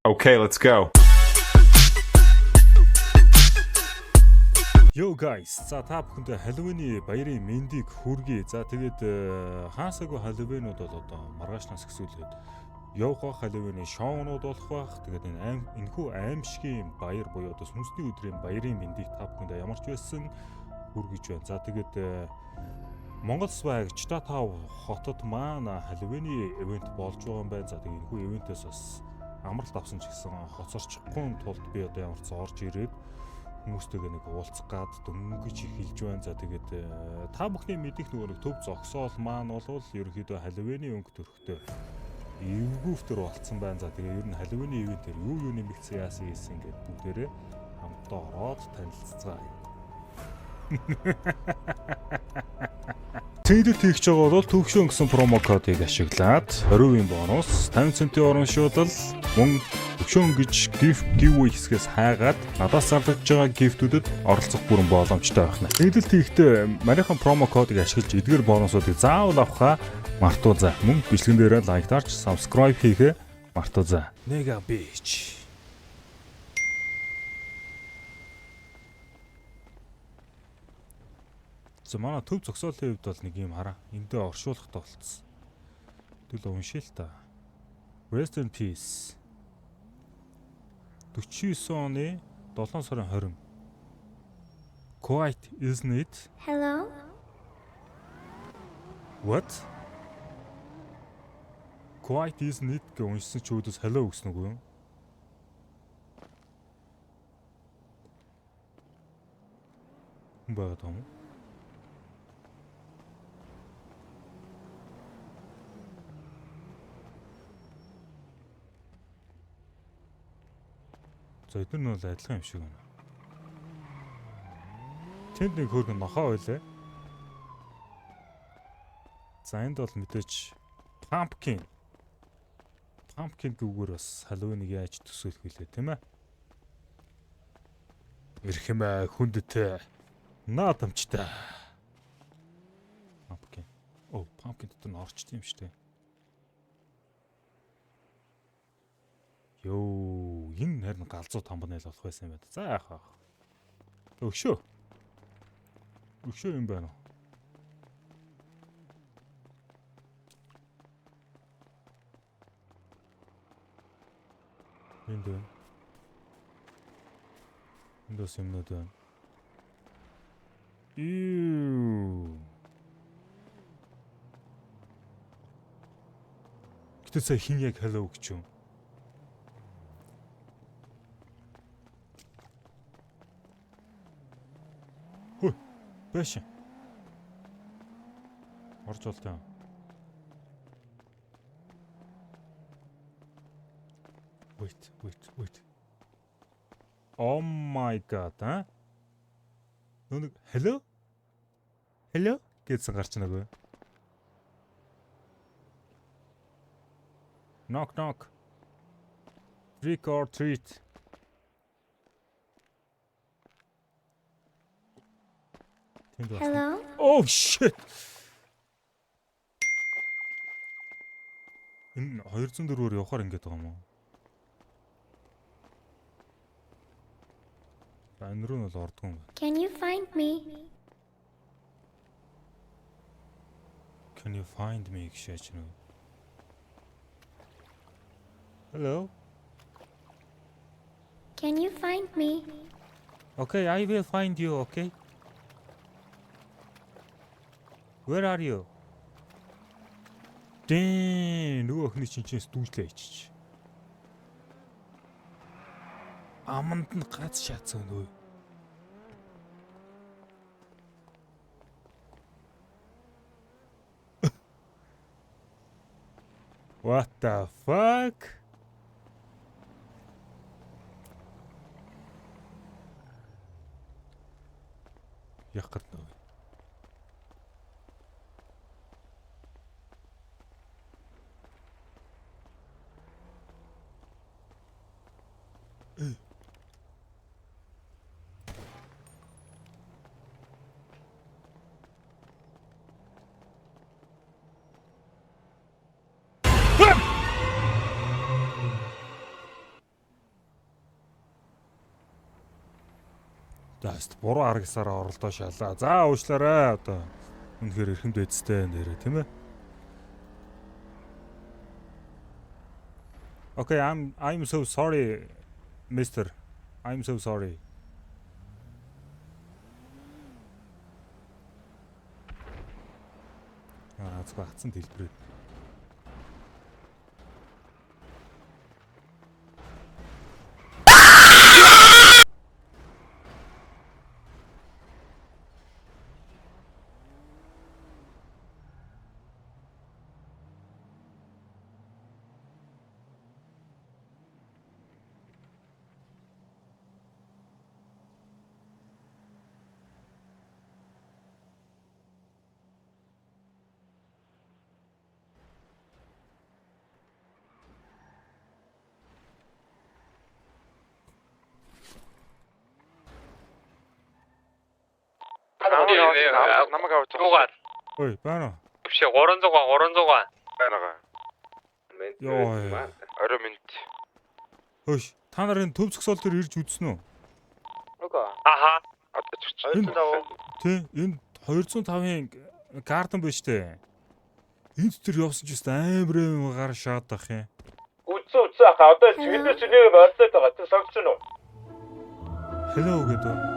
Okay, let's go. Yo guys, за та бүхэнд Halloween-ийн баярын мэндийг хүргэе. За тэгээд хаасаагүй Halloween-ууд бол одоо маргаашнаас эхсүүлээд явах Halloween-ийн шоунууд болох бах. Тэгээд энэ энэхүү аимшигын баяр буюу одоо сүнсний өдрийн баярын мэндийг та бүхэнд ямар ч байсан хүргэж байна. За тэгээд Монгол Сваг Читатав хотод маань Halloween-ийн ивент болж байгаа юм байна. За тэгээд энэхүү ивентээс бас амралт авсан ч гэсэн хоцорчихгүй тулд би одоо ямар ч орж ирээд хүмүүстэйгээ нэг уулзах гад дөнгөж эхэлж байна. За тэгээд та бүхний мэдих нөгөө нэг төв зогсоол маань бол ерөнхийдөө Halloween-ийн өнгө төрхтэй эвгүүфтер болцсон байна. За тэгээд ер нь Halloween-ийн ивентээр юу нэмэгдсэн яасан гэсэн ингээд бүгдээрээ хамтдаа ороод танилццгаая. Тэндэл хийх гэж байгаа бол төвшөө гэсэн промо кодыг ашиглаад 20% бонус, 50 центийн урамшуулал, мөн төвшөө гэж gift giveaway хэсгээс хайгаад надаас зарлаж байгаа гифтүүдэд оролцох бүрэн боломжтой байна. Тэндэл хийхдээ манайхан промо кодыг ашиглаж эдгээр бонусуудыг заавал авахаа мартуузаа. Мөн бичлэгэн дээрээ лайктаарч subscribe хийхээ мартуузаа. Nega Beach. За манай төв зогсоолын хувьд бол нэг юм хараа. Эндээ оршуулахтай болцсон. Хэдүүлээ уншия л та. Rest in Peace. 49 оны 7 сарын 20. Quiet isn't it? Hello? What? Quiet isn't it гэж уншсан ч өөдөөс hello гэсэн үг юм. Хүн байгаад байгаа юм. За эдгээр нь бол адилхан юм шиг байна. Тэнд нэг хөргөн нохоо байлаа. За энд бол мэдээч pumpkin гүүгээр бас Halloween-ыг яаж төсөөлөх вүлээ тийм ээ. Ирэх юм аа хүндтэй. Наадамчтай. Pumpkin дотор нь орчт юм штэ. Йоо, энэ харин галзуу тамбанэл болох байсан юм байна. За яах вэ? Өгшөө юм байна уу? Энд бас юмнууд байна. Гэтэ сая хин яг hello гэж юм. Бэш. Орж болтой. Wait. Oh my god, Нүг hello гэсэн гарч нэг. Knock. Trick or treat. Hello? Oh shit. Энэ 204-оор явахаар ингэж байгаа юм уу? Энэ рүү нь бол ордгүй юм байна. Can you find me? Can you find me гэж яа. Hello? Can you find me? Okay, I will find you, okay? Where are you? Нөгөө охины чинчээс дүүжлээ ичиж. Аманд нь гац шаацсан нөө. What the fuck? Яхад нөө. Даст буруу аргасаараа оролдоо шалаа. За уучлаарай одоо. Үнэхээр эрхэм дэцтэй нэрэ тийм ээ. Okay, I'm so sorry, mister. I'm so sorry. Цаа хатсан дэлбэрээ. Намайг аваад байгаа. Ой, байна уу? Биш 300 Байна. Йоо. Орой минут. Хөөш, та нарын төв зөксөл дээр ирж үзсэн үү? Аха. Одоо ч Тий, энэ 205-ын гарден биш үү? Энд тэр явсан ч гэсэн амар гар шаадах юм. Үгүй хаа одоо чиглэлээр чинийг ойртоод байгаа. Тэ сонсож байна уу? Hello гэдэг.